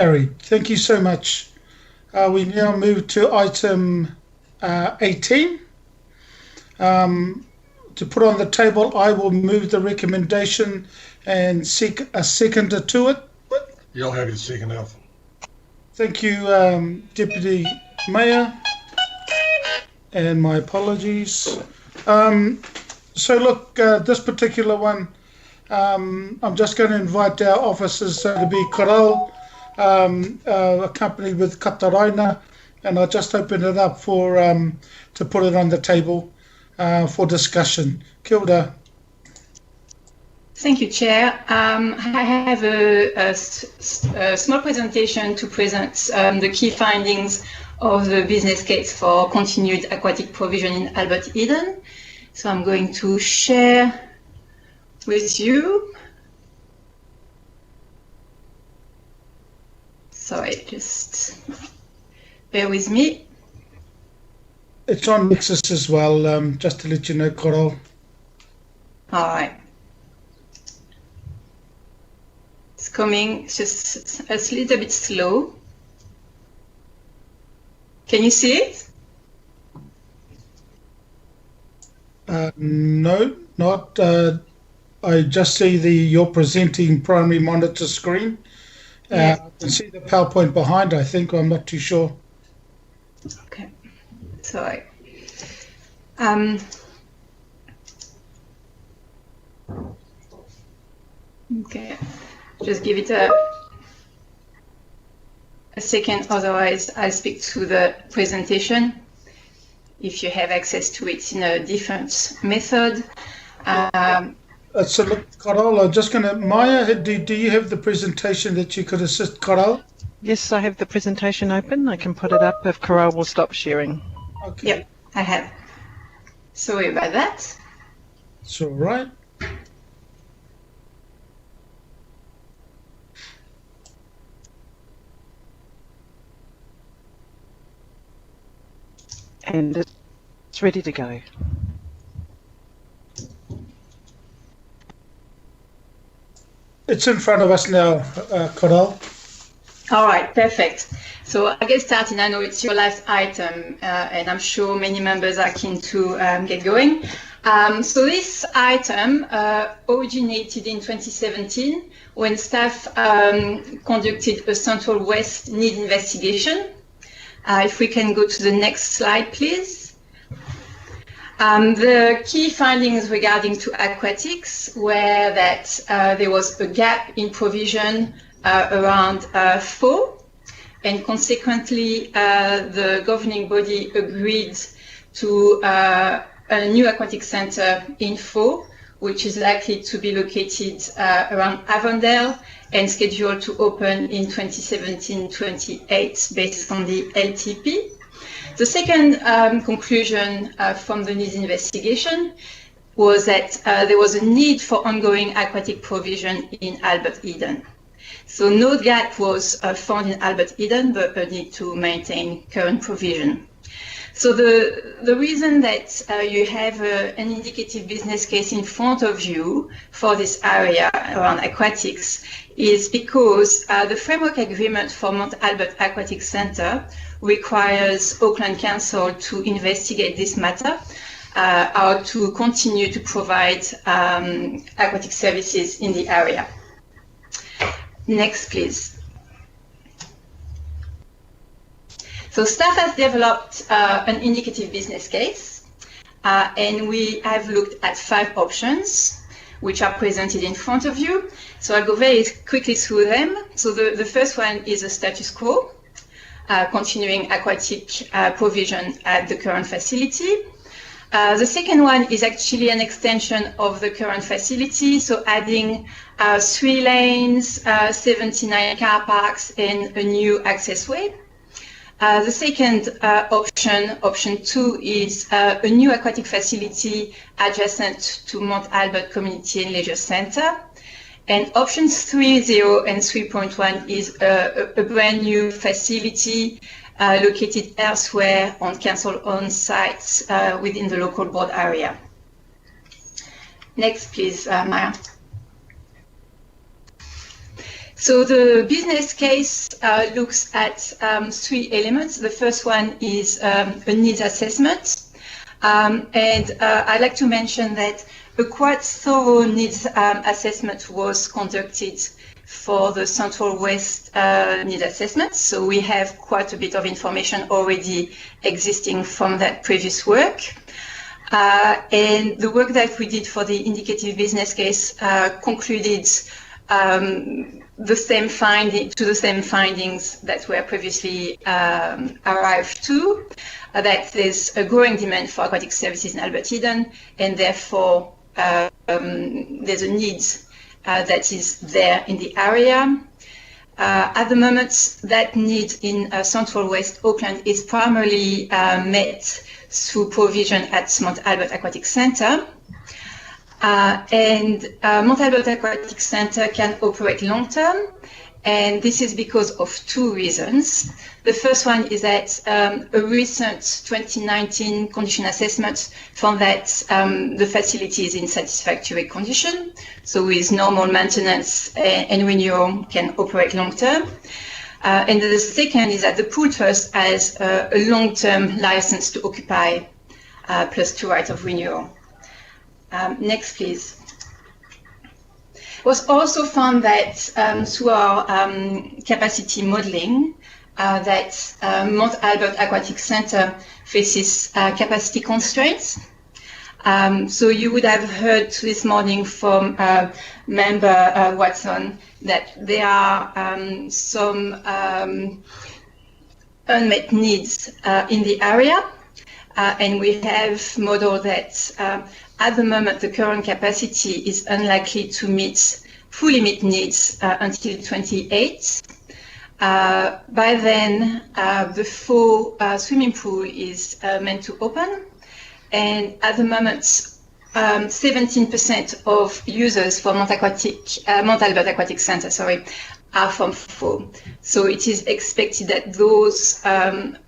Carried. Thank you so much. We now move to item 18. To put on the table, I will move the recommendation and seek a seconder to it. You'll have your second, Alf. Thank you, Deputy Mayor, and my apologies. So look, this particular one, I'm just going to invite our officers to be Korau, accompanied with Kataraina, and I'll just open it up for to put it on the table for discussion. Kia ora. Thank you, Chair. I have a small presentation to present the key findings of the business case for continued aquatic provision in Albert Eden. So I'm going to share with you. Sorry, just bear with me. It's on Nexus as well, just to let you know, Korau. All right. It's coming, it's just a little bit slow. Can you see it? No, not. I just see you're presenting primary monitor screen. Yeah. I can see the PowerPoint behind, I think. I'm not too sure. Okay. Sorry. Okay. Just give it a second, otherwise I'll speak to the presentation if you have access to it in a different method. So look, Korau, I'm just going to... Maya, do you have the presentation that you could assist Korau? Yes, I have the presentation open. I can put it up if Korau will stop sharing. Okay. Yep, I have. Sorry about that. It's all right. And it's ready to go. It's in front of us now, Korau. All right, perfect. So I'll get started. I know it's your last item, and I'm sure many members are keen to get going. So this item originated in 2017 when staff conducted a Central West need investigation. If we can go to the next slide, please. The key findings regarding to aquatics were that there was a gap in provision around FO, and consequently the governing body agreed to a new aquatic center in FO, which is likely to be located around Avondale and scheduled to open in 2017-28 based on the LTP. The second conclusion from the needs investigation was that there was a need for ongoing aquatic provision in Albert Eden. So no gap was found in Albert Eden, but a need to maintain current provision. So the reason that you have an indicative business case in front of you for this area around aquatics is because the framework agreement for Mount Albert Aquatic Centre requires Auckland Council to investigate this matter or to continue to provide aquatic services in the area. Next, please. So staff has developed an indicative business case, and we have looked at 5 options, which are presented in front of you. So I'll go very quickly through them. So the first one is a status quo, continuing aquatic provision at the current facility. The second one is actually an extension of the current facility, so adding 3 lanes, 79 car parks, and a new access way. The second option, option 2, is a new aquatic facility adjacent to Mount Albert Community and Leisure Centre. And options 3.0 and 3.1 is a brand new facility located elsewhere on council-owned sites within the local board area. Next, please, Maya. So the business case looks at 3 elements. The first one is a needs assessment. And I'd like to mention that a quite thorough needs assessment was conducted for the Central West need assessment. So we have quite a bit of information already existing from that previous work. And the work that we did for the indicative business case concluded the same findings that were previously arrived to, that there's a growing demand for aquatic services in Albert Eden, and therefore there's a need that is there in the area. At the moment, that need in Central West Auckland is primarily met through provision at Mount Albert Aquatic Centre. And Mount Albert Aquatic Centre can operate long-term, and this is because of 2 reasons. The first one is that a recent 2019 condition assessment found that the facility is in satisfactory condition, so with normal maintenance and renewal can operate long-term. And the second is that the pool trust has a long-term license to occupy plus 2 rights of renewal. Next, please. It was also found that through our capacity modeling, that Mount Albert Aquatic Centre faces capacity constraints. So you would have heard this morning from member Watson that there are some unmet needs in the area, and we have modeled that at the moment, the current capacity is unlikely to fully meet needs until 2028. By then, the full swimming pool is meant to open. And at the moment, 17% of users for Mount Albert Aquatic Centre, are from full. So it is expected that those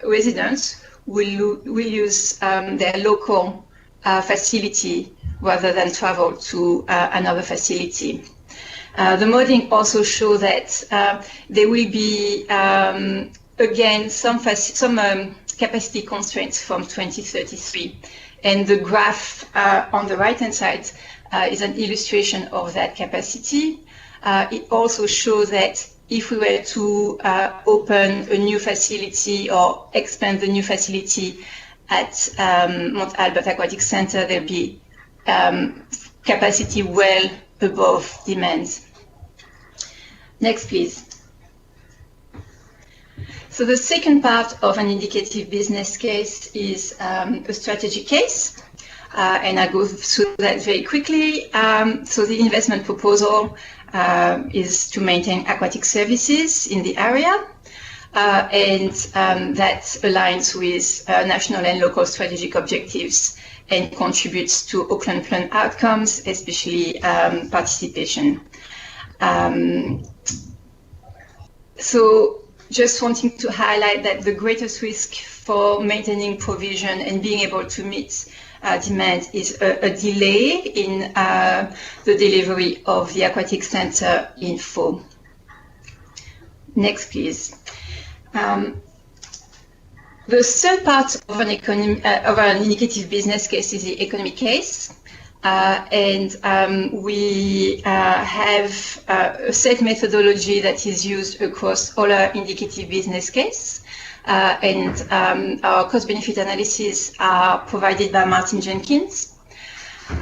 residents will use their local facility rather than travel to another facility. The modeling also shows that there will be, again, some capacity constraints from 2033. And the graph on the right-hand side is an illustration of that capacity. It also shows that if we were to open a new facility or expand the new facility at Mount Albert Aquatic Centre, there'll be capacity well above demand. Next, please. So the second part of an indicative business case is a strategy case, and I'll go through that very quickly. So the investment proposal is to maintain aquatic services in the area, and that aligns with national and local strategic objectives and contributes to Auckland Plan outcomes, especially participation. So just wanting to highlight that the greatest risk for maintaining provision and being able to meet demand is a delay in the delivery of the aquatic centre in full. Next, please. The third part of an indicative business case is the economic case. And we have a set methodology that is used across all our indicative business case. And our cost-benefit analysis are provided by Martin Jenkins.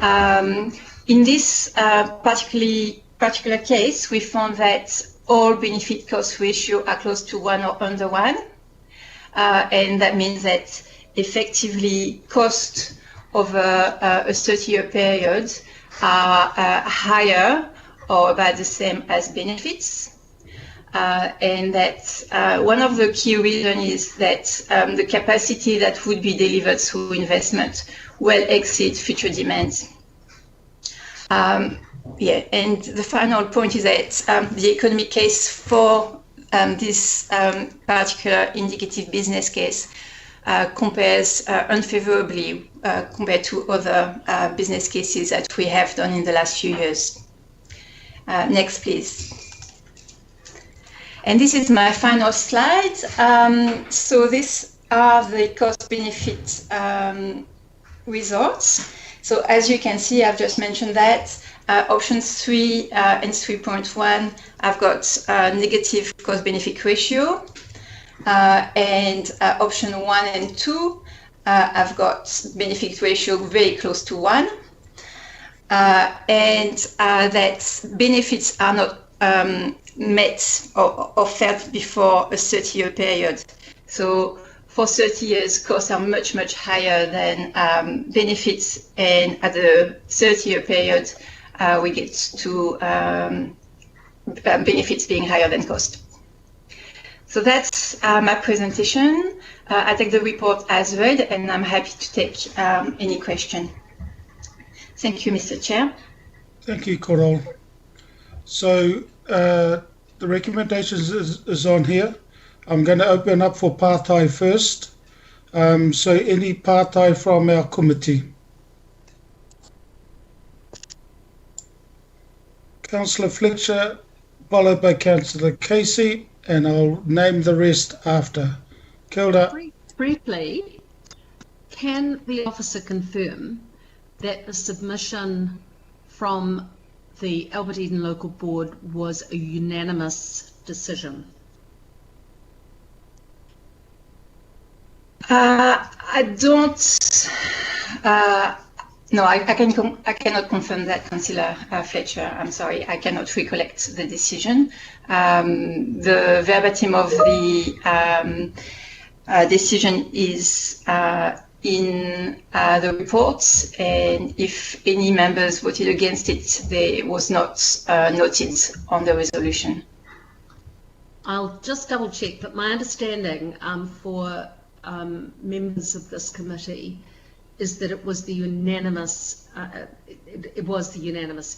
In this particular case, we found that all benefit cost ratio are close to 1 or under 1. And that means that effectively cost over a 30-year period are higher or about the same as benefits. And that one of the key reasons is that the capacity that would be delivered through investment will exceed future demand. And the final point is that the economic case for this particular indicative business case compares unfavorably compared to other business cases that we have done in the last few years. Next, please. And this is my final slide. So these are the cost-benefit results. So as you can see, I've just mentioned that options 3 and 3.1, I've got negative cost-benefit ratio. And option 1 and 2, I've got benefit ratio very close to 1. And that benefits are not met or felt before a 30-year period. So for 30 years, costs are much, much higher than benefits, and at the 30-year period, we get to benefits being higher than cost. So that's my presentation. I take the report as read, and I'm happy to take any question. Thank you, Mr. Chair. Thank you, Coral. So the recommendations is on here. I'm going to open up for partai first. So any partai from our committee? Councillor Fletcher, followed by Councillor Casey, and I'll name the rest after. Kilda. Briefly, can the officer confirm that the submission from the Albert Eden Local Board was a unanimous decision? I don't. No, I cannot confirm that, Councillor Fletcher. I'm sorry, I cannot recollect the decision. The verbatim of the decision is in the reports, and if any members voted against it, they was not noted on the resolution. I'll just double check, but my understanding for members of this committee is that it was the unanimous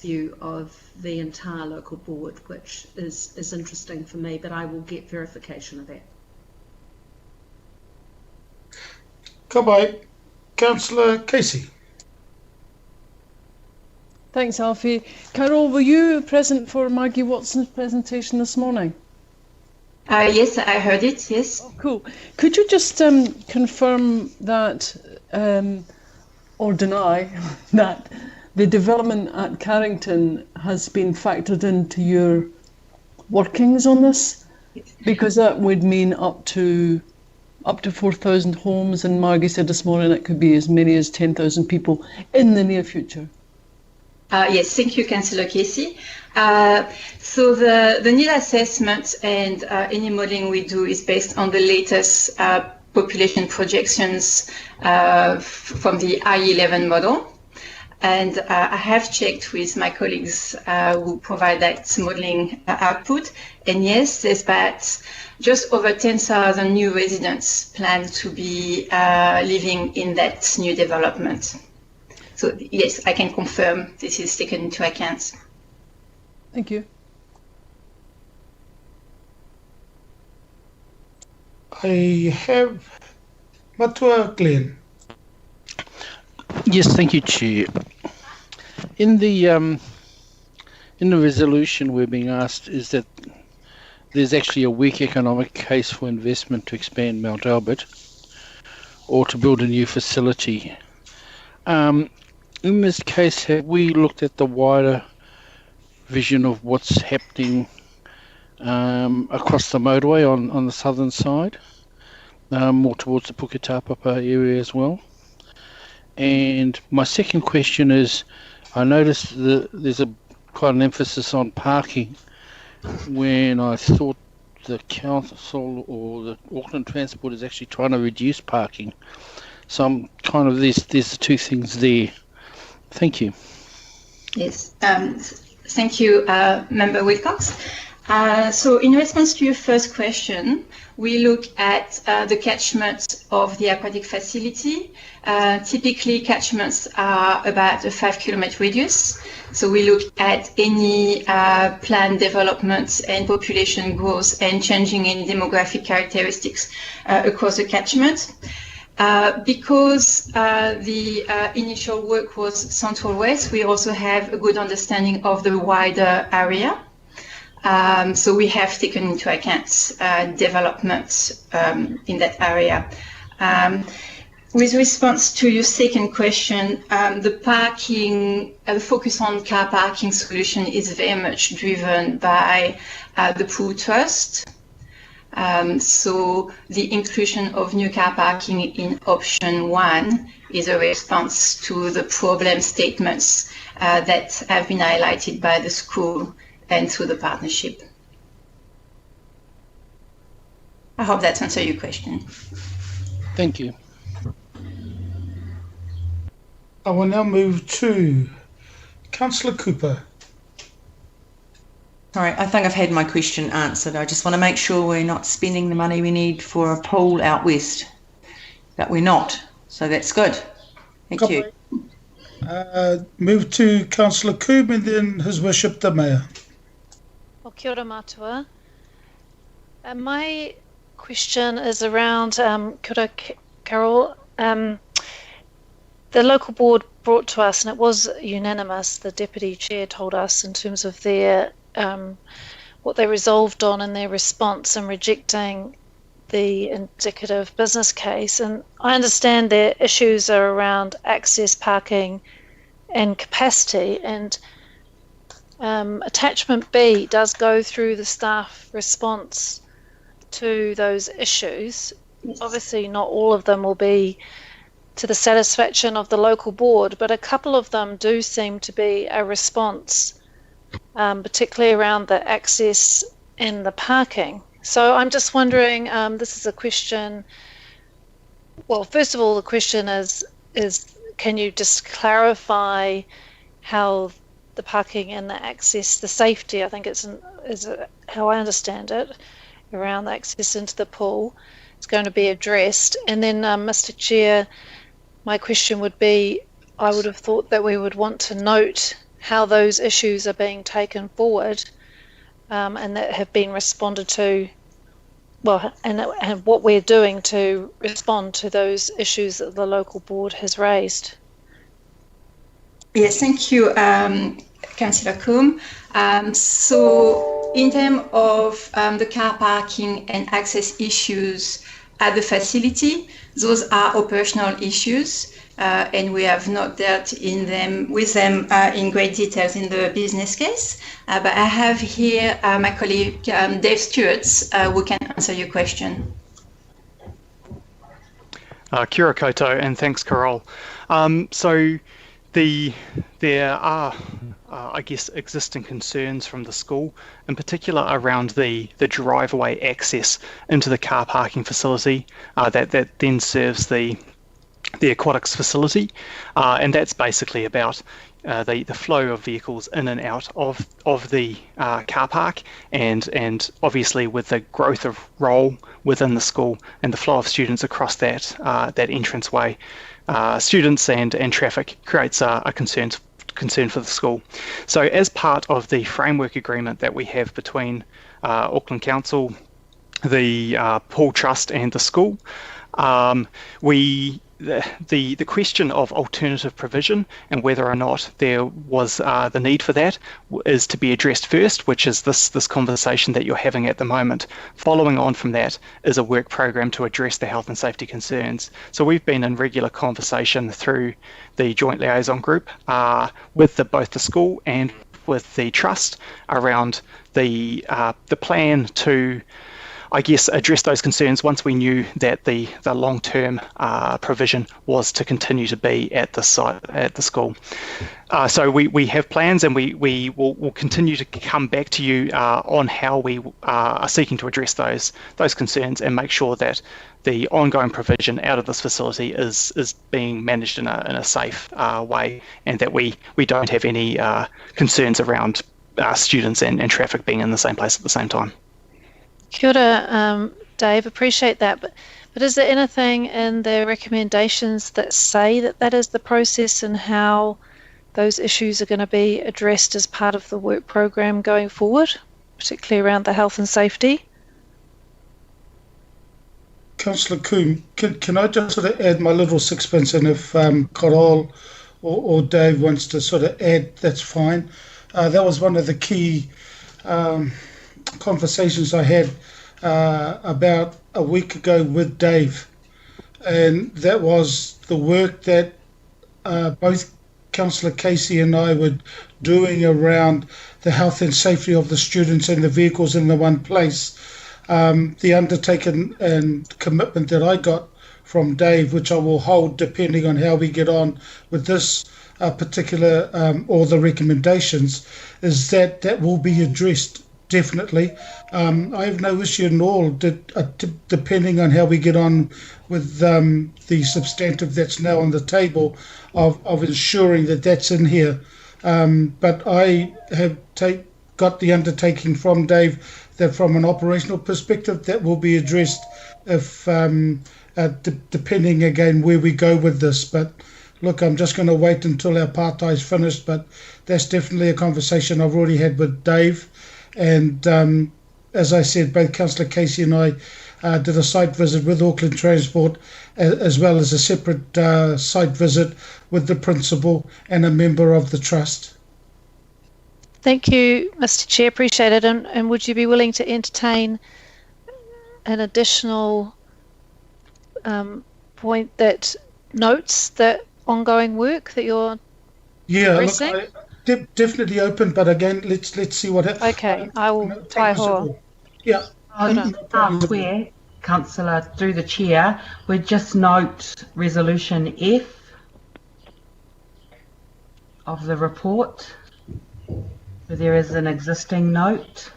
view of the entire local board, which is interesting for me, but I will get verification of that. Come by, Councillor Casey. Thanks, Alfie. Carol, were you present for Maggie Watson's presentation this morning? Yes, I heard it, yes. Oh, cool. Could you just confirm that, or deny, that the development at Carrington has been factored into your workings on this? Because that would mean up to 4,000 homes, and Margie said this morning it could be as many as 10,000 people in the near future. Yes, thank you, Councillor Casey. So the need assessment and any modelling we do is based on the latest population projections from the I11 model. And I have checked with my colleagues who provide that modelling output. And yes, there's about just over 10,000 new residents planned to be living in that new development. So yes, I can confirm this is taken into account. Thank you. I have Matua Glenn. Yes, thank you, Chair. In the resolution, we're being asked is that there's actually a weak economic case for investment to expand Mount Albert or to build a new facility. In this case, have we looked at the wider vision of what's happening across the motorway on the southern side, more towards the Puketapapa area as well? And my second question is, I noticed there's quite an emphasis on parking, when I thought the council or the Auckland Transport is actually trying to reduce parking. So I'm kind of there's the two things there. Thank you. Yes, thank you, Member Wilcox. So in response to your first question, we look at the catchment of the aquatic facility. Typically, catchments are about a 5-kilometre radius. So we look at any planned development and population growth and changing in demographic characteristics across the catchment. Because the initial work was Central West, we also have a good understanding of the wider area. So we have taken into account development in that area. With response to your second question, the parking, the focus on car parking solution is very much driven by the Pool Trust. So the inclusion of new car parking in option 1 is a response to the problem statements that have been highlighted by the school and through the partnership. I hope that answers your question. Thank you. I will now move to Councillor Cooper. Sorry, I think I've had my question answered. I just want to make sure we're not spending the money we need for a pool out west. But we're not, so that's good. Thank you. Move to Councillor Coob and then His Worship the Mayor. Well, kia ora mātua. My question is around, kia ora, Carol. The local board brought to us, and it was unanimous, the Deputy Chair told us, in terms of their what they resolved on in their response in rejecting the indicative business case. And I understand their issues are around access, parking and capacity, and attachment B does go through the staff response to those issues. Obviously not all of them will be to the satisfaction of the local board, but a couple of them do seem to be a response, particularly around the access and the parking. So I'm just wondering, this is a question, well, first of all, the question is can you just clarify how the parking and the access, the safety, I think is how I understand it, around the access into the pool, is going to be addressed. And then, Mr. Chair, my question would be, I would have thought that we would want to note how those issues are being taken forward and that have been responded to, well, and what we're doing to respond to those issues that the local board has raised. Yes, thank you, Councillor Coombe. So in terms of the car parking and access issues at the facility, those are operational issues, and we have not dealt with them in great details in the business case. But I have here my colleague Dave Stewart, who can answer your question. Kia ora koutou, and thanks, Carol. So there are, I guess, existing concerns from the school, in particular around the driveway access into the car parking facility that then serves the aquatics facility, and that's basically about the flow of vehicles in and out of the car park, and obviously with the growth of role within the school and the flow of students across that entranceway, students and traffic creates a concern for the school. So as part of the framework agreement that we have between Auckland Council, the Pool Trust and the school, the question of alternative provision and whether or not there was the need for that is to be addressed first, which is this conversation that you're having at the moment. Following on from that is a work program to address the health and safety concerns. So we've been in regular conversation through the joint liaison group with both the school and with the trust around the plan to, I guess, address those concerns once we knew that the long-term provision was to continue to be at the site, at the school. So we have plans, and we will continue to come back to you on how we are seeking to address those concerns and make sure that the ongoing provision out of this facility is being managed in a safe way, and that we don't have any concerns around students and traffic being in the same place at the same time. Kia ora, Dave, appreciate that. But is there anything in the recommendations that say that is the process and how those issues are going to be addressed as part of the work program going forward, particularly around the health and safety? Councillor Coombe, can I just sort of add my little sixpence, and if Carol or Dave wants to sort of add, that's fine. That was one of the key conversations I had about a week ago with Dave, and that was the work that both Councillor Casey and I were doing around the health and safety of the students and the vehicles in the one place. The undertaking and commitment that I got from Dave, which I will hold depending on how we get on with this particular or the recommendations, is that that will be addressed definitely. I have no issue at all depending on how we get on with the substantive that's now on the table of ensuring that that's in here. But I have got the undertaking from Dave that from an operational perspective that will be addressed if depending again where we go with this. But look, I'm just going to wait until our part-time's finished, but that's definitely a conversation I've already had with Dave. And as I said, both Councillor Casey and I did a site visit with Auckland Transport, as well as a separate site visit with the principal and a member of the trust. Thank you, Mr. Chair. Appreciate it. And would you be willing to entertain an additional point that notes that ongoing work that you're progressing? Look, definitely open, but again, let's see what happens. Okay, I will tie her. Yeah. Chair, Councillor, through the chair, we just note resolution F of the report. So there is an existing note.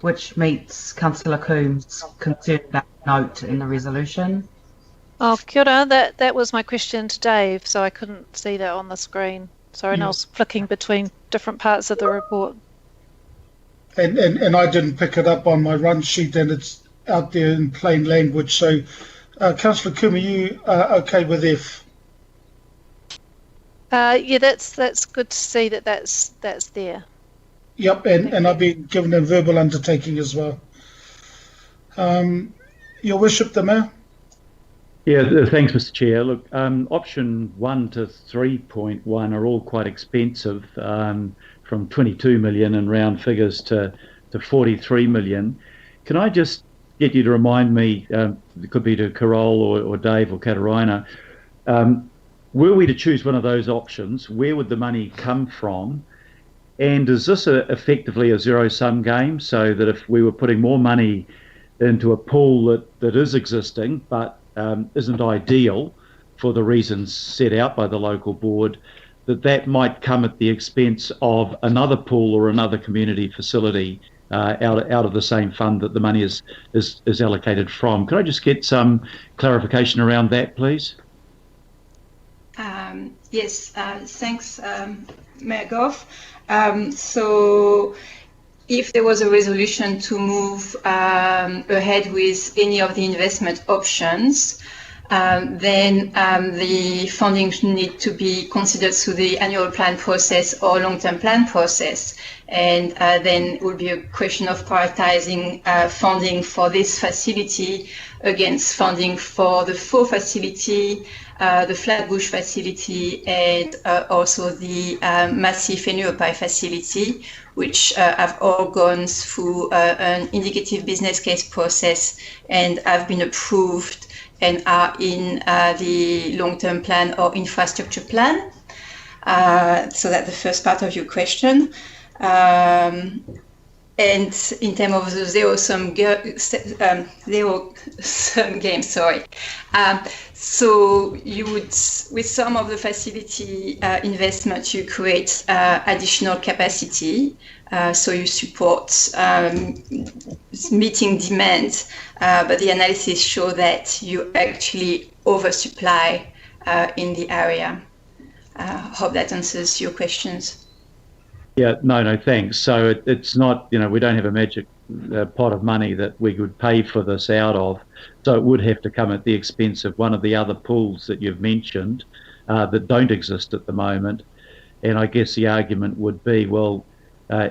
Which meets Councillor Coombs' concern about note in the resolution. Oh, kia ora. That was my question to Dave, so I couldn't see that on the screen. Sorry, and I was flicking between different parts of the report. And I didn't pick it up on my run sheet, and it's out there in plain language. So, Councillor Coombe, are you okay with F? Yeah, that's good to see that's there. Yep, and I've been given a verbal undertaking as well. Your Worship, the Mayor? Yeah, thanks, Mr. Chair. Look, option 1 to 3.1 are all quite expensive, from 22 million in round figures to 43 million. Can I just get you to remind me, it could be to Carol or Dave or Katarina, were we to choose one of those options, where would the money come from? And is this effectively a zero-sum game, so that if we were putting more money into a pool that is existing but isn't ideal for the reasons set out by the local board, that might come at the expense of another pool or another community facility out of the same fund that the money is allocated from? Could I just get some clarification around that, please? Yes, thanks, Mayor Goff. So if there was a resolution to move ahead with any of the investment options, then the funding should need to be considered through the annual plan process or long-term plan process. And then it will be a question of prioritizing funding for this facility against funding for the FO facility, the Flatbush facility, and also the Massif Enuopai facility, which have all gone through an indicative business case process and have been approved and are in the long-term plan or infrastructure plan. So that's the first part of your question. And in terms of the zero-sum game, so you would, with some of the facility investment, you create additional capacity. So you support meeting demand, but the analysis show that you actually oversupply in the area. Hope that answers your questions. Yeah, no, thanks. So it's not, we don't have a magic pot of money that we could pay for this out of. So it would have to come at the expense of one of the other pools that you've mentioned that don't exist at the moment. And I guess the argument would be, well,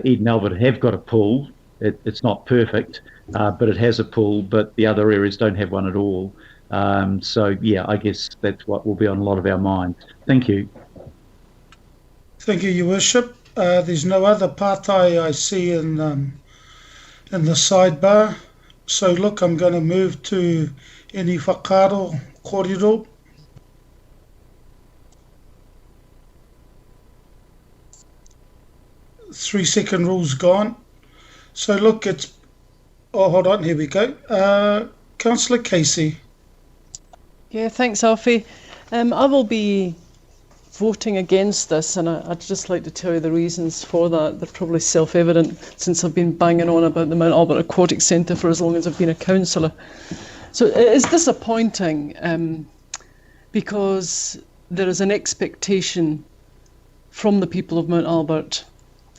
Eden Albert have got a pool. It's not perfect, but it has a pool, but the other areas don't have one at all. So yeah, I guess that's what will be on a lot of our minds. Thank you. Thank you, Your Worship. There's no other partai I see in the sidebar. So look, I'm going to move to any whakaaro kōrero. Three-second rule's gone. So look, it's... Oh, hold on, here we go. Councillor Casey. Yeah, thanks, Alfie. I will be voting against this, and I'd just like to tell you the reasons for that. They're probably self-evident since I've been banging on about the Mount Albert Aquatic Centre for as long as I've been a councillor. So it is disappointing because there is an expectation from the people of Mount Albert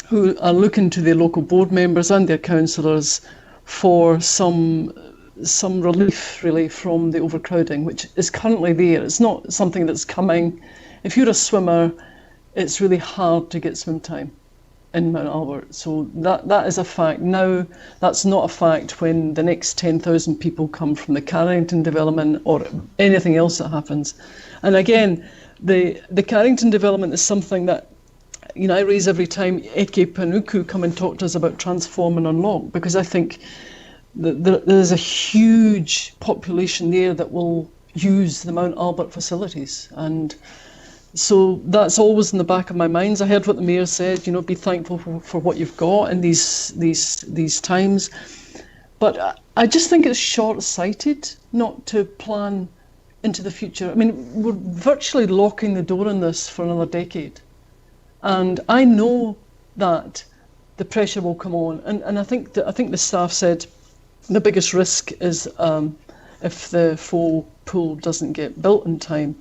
who are looking to their local board members and their councillors for some relief, really, from the overcrowding, which is currently there. It's not something that's coming. If you're a swimmer, it's really hard to get swim time in Mount Albert. So that is a fact. Now, that's not a fact when the next 10,000 people come from the Carrington development or anything else that happens. And again, the Carrington development is something that I raise every time Eke Panuku come and talk to us about Transform and Unlock, because I think there's a huge population there that will use the Mount Albert facilities. And so that's always in the back of my mind. I heard what the Mayor said, be thankful for what you've got in these times. But I just think it's short-sighted not to plan into the future. I mean, we're virtually locking the door on this for another decade. And I know that the pressure will come on. And I think the staff said the biggest risk is if the full pool doesn't get built in time.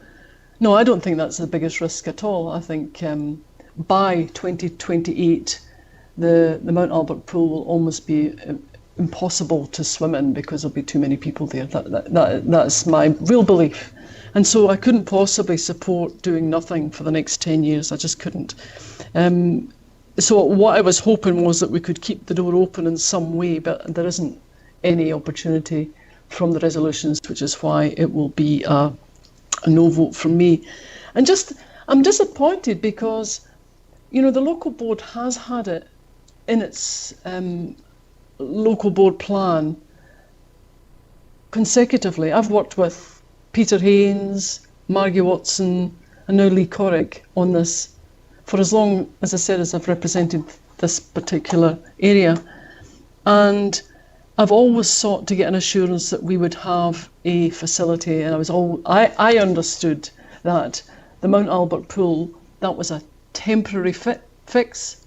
No, I don't think that's the biggest risk at all. I think by 2028, the Mount Albert pool will almost be impossible to swim in because there'll be too many people there. That's my real belief. And so I couldn't possibly support doing nothing for the next 10 years. I just couldn't. So what I was hoping was that we could keep the door open in some way, but there isn't any opportunity from the resolutions, which is why it will be a no vote from me. And I'm disappointed because, the local board has had it in its local board plan consecutively. I've worked with Peter Haynes, Margie Watson, and now Lee Corrick on this for as long, as I said, as I've represented this particular area. And I've always sought to get an assurance that we would have a facility, and I understood that the Mount Albert pool, that was a temporary fix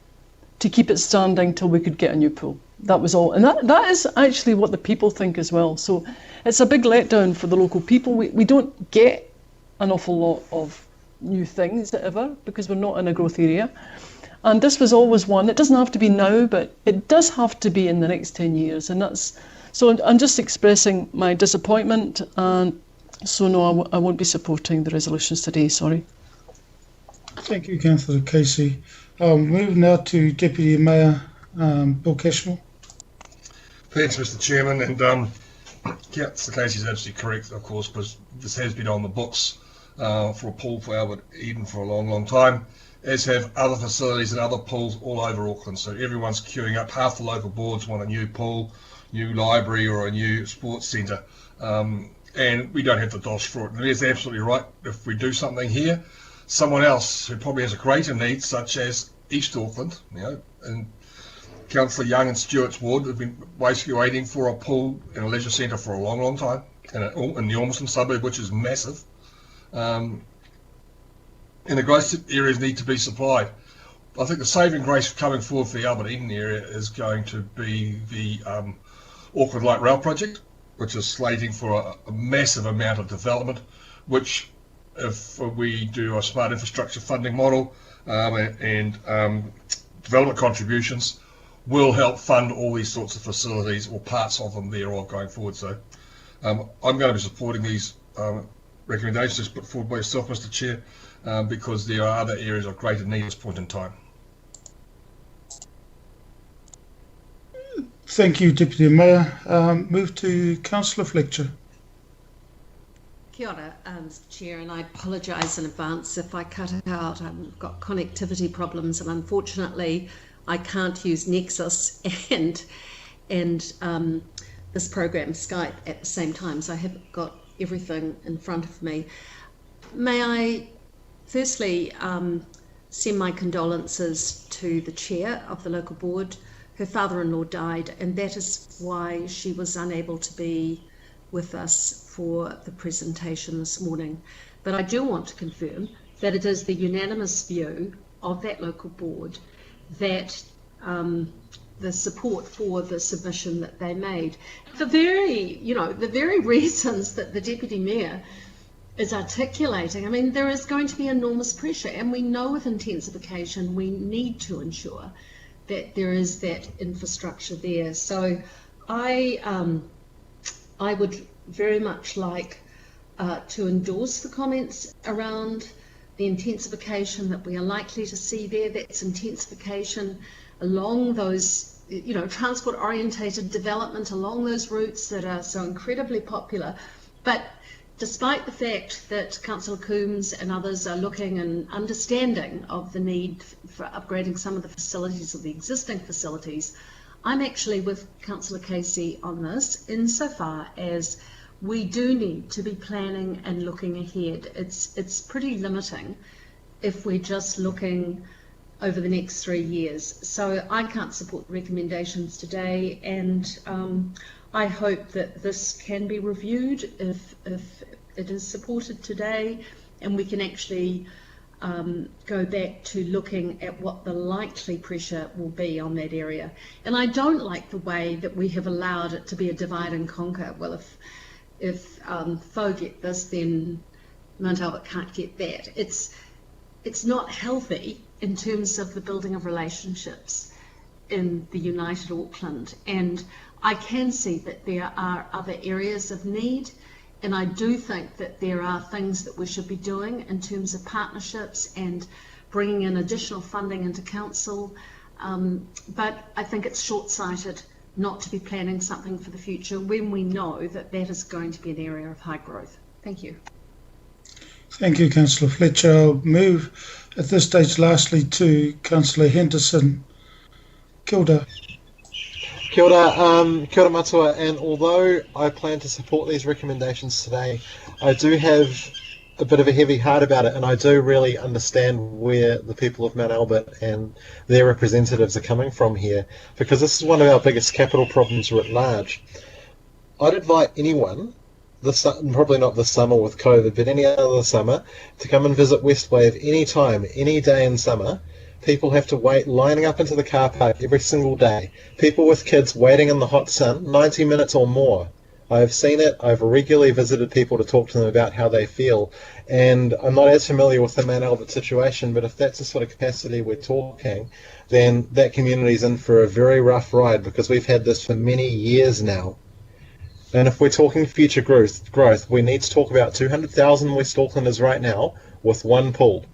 to keep it standing till we could get a new pool. That was all. And that is actually what the people think as well. So it's a big letdown for the local people. We don't get an awful lot of new things ever because we're not in a growth area. And this was always one. It doesn't have to be now, but it does have to be in the next 10 years. And so I'm just expressing my disappointment. And so no, I won't be supporting the resolutions today, sorry. Thank you, Councillor Casey. I'll move now to Deputy Mayor Bill Cashmore. Thanks, Mr. Chairman. And Councillor Casey is absolutely correct, of course, because this has been on the books for a pool for Albert Eden for a long, long time, as have other facilities and other pools all over Auckland. So everyone's queuing up. Half the local boards want a new pool, new library, or a new sports centre. And we don't have the dosh for it. And it is absolutely right. If we do something here, someone else who probably has a greater need, such as East Auckland, and Councillor Young and Stewart's ward have been basically waiting for a pool and a leisure centre for a long, long time, in the Ormiston suburb, which is massive. And the growth areas need to be supplied. I think the saving grace coming forward for the Albert Eden area is going to be the Auckland Light Rail project, which is slating for a massive amount of development, which, if we do a smart infrastructure funding model and development contributions, will help fund all these sorts of facilities, or parts of them thereof, going forward. So I'm going to be supporting these recommendations put forward by yourself, Mr. Chair, because there are other areas of greater need at this point in time. Thank you, Deputy Mayor. Move to Councillor Fletcher. Kia ora, Chair, and I apologise in advance if I cut it out. I've got connectivity problems, and unfortunately, I can't use Nexus and this program Skype at the same time, so I haven't got everything in front of me. May I firstly send my condolences to the chair of the local board. Her father-in-law died, and that is why she was unable to be with us for the presentation this morning. But I do want to confirm that it is the unanimous view of that local board that the support for the submission that they made. The very reasons that the Deputy Mayor is articulating, I mean, there is going to be enormous pressure, and we know with intensification we need to ensure that there is that infrastructure there. So I would very much like to endorse the comments around the intensification that we are likely to see there. That's intensification along those, transport orientated development along those routes that are so incredibly popular. But despite the fact that Councillor Coombs and others are looking and understanding of the need for upgrading some of the facilities, of the existing facilities, I'm actually with Councillor Casey on this, insofar as we do need to be planning and looking ahead. It's pretty limiting if we're just looking over the next 3 years. So I can't support the recommendations today, and I hope that this can be reviewed if it is supported today, and we can actually go back to looking at what the likely pressure will be on that area. And I don't like the way that we have allowed it to be a divide and conquer. Well, if Fo get this, then Mount Albert can't get that. It's not healthy in terms of the building of relationships in the United Auckland. And I can see that there are other areas of need, and I do think that there are things that we should be doing in terms of partnerships and bringing in additional funding into council. But I think it's short-sighted not to be planning something for the future when we know that that is going to be an area of high growth. Thank you. Thank you, Councillor Fletcher. I'll move at this stage lastly to Councillor Henderson. Kia ora. Kia ora, kia ora matua, and although I plan to support these recommendations today, I do have a bit of a heavy heart about it, and I do really understand where the people of Mount Albert and their representatives are coming from here, because this is one of our biggest capital problems writ large. I'd invite anyone, probably not this summer with COVID, but any other summer, to come and visit West Wave any time, any day in summer. People have to wait, lining up into the car park every single day. People with kids waiting in the hot sun, 90 minutes or more. I've seen it. I've regularly visited people to talk to them about how they feel. And I'm not as familiar with the Mount Albert situation, but if that's the sort of capacity we're talking, then that community's in for a very rough ride, because we've had this for many years now. And if we're talking future growth, we need to talk about 200,000 West Aucklanders right now with one pool.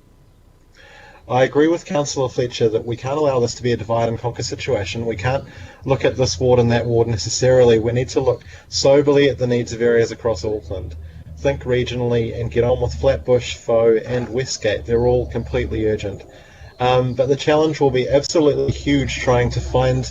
I agree with Councillor Fletcher that we can't allow this to be a divide and conquer situation. We can't look at this ward and that ward necessarily. We need to look soberly at the needs of areas across Auckland. Think regionally and get on with Flatbush, Fo and Westgate. They're all completely urgent. But the challenge will be absolutely huge, trying to find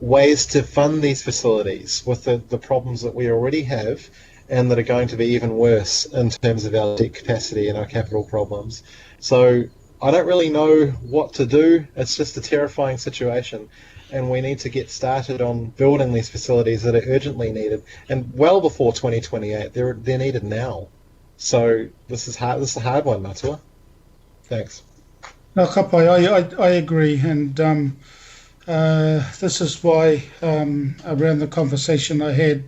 ways to fund these facilities with the problems that we already have and that are going to be even worse in terms of our debt capacity and our capital problems. So I don't really know what to do. It's just a terrifying situation, and we need to get started on building these facilities that are urgently needed, and well before 2028. They're needed now. So this is hard. This is a hard one, Matua. Thanks. No, Kapai, I agree, and this is why around the conversation I had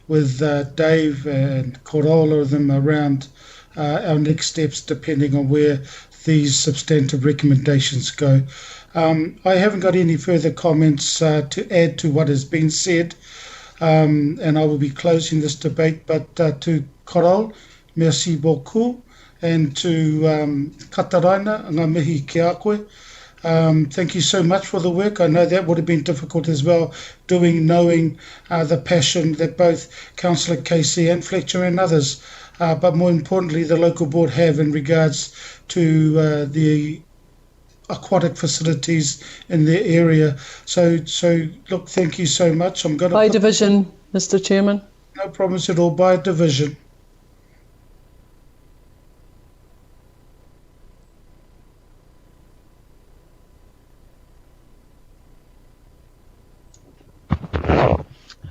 with Dave and all of them around our next steps, depending on where these substantive recommendations go. I haven't got any further comments to add to what has been said, and I will be closing this debate, but to Korol, merci beaucoup, and to Kataraina, ngā mihi ki a koe. Thank you so much for the work. I know that would have been difficult as well, knowing the passion that both Councillor Casey and Fletcher and others, but more importantly, the local board have in regards to the aquatic facilities in their area. So look, thank you so much. I'm going to by division, Mr. Chairman. No problems at all, by division.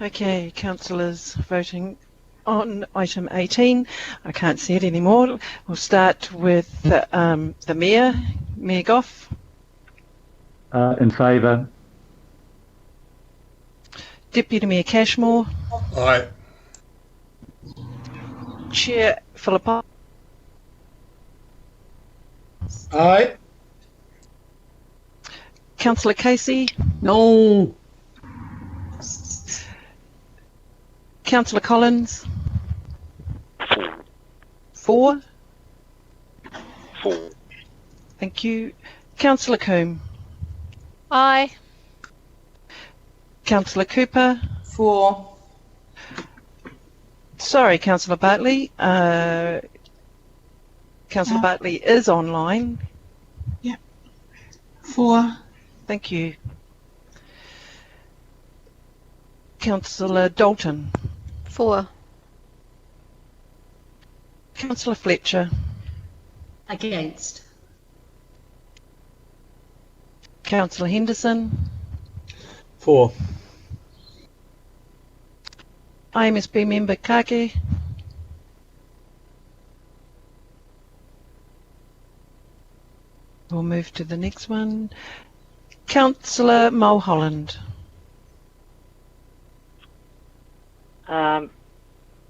Okay, councillors voting on item 18. I can't see it anymore. We'll start with the Mayor, Mayor Goff. In favour. Deputy Mayor Cashmore. Aye. Chair Philippa. Aye. Councillor Casey. No. Councillor Collins. 4. 4. Thank you. Councillor Coombe. Aye. Councillor Cooper. 4. Sorry, Councillor Bartley. Councillor Bartley is online. Yep. 4. Thank you. Councillor Dalton. 4. Councillor Fletcher. Against. Councillor Henderson. 4. IMSB member Kake. We'll move to the next one. Councillor Mulholland.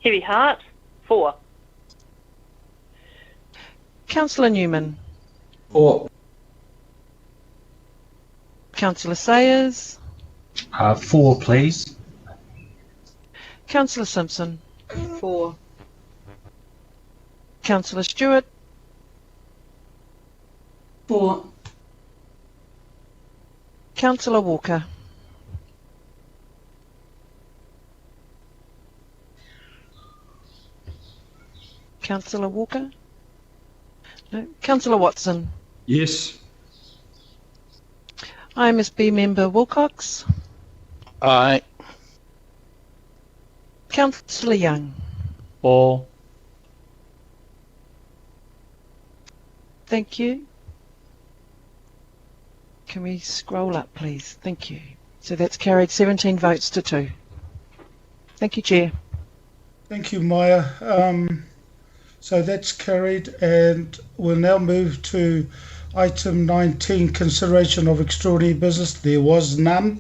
Heavy heart, 4. Councillor Newman. 4. Councillor Sayers. 4, please. Councillor Simpson. 4. Councillor Stewart. 4. Councillor Walker. Councillor Walker? No. Councillor Watson. Yes. IMSB member Wilcox. Aye. Councillor Young. 4. Thank you. Can we scroll up, please? Thank you. So that's carried 17 votes to 2. Thank you, Chair. Thank you, Maya. So that's carried, and we'll now move to item 19, consideration of extraordinary business. There was none.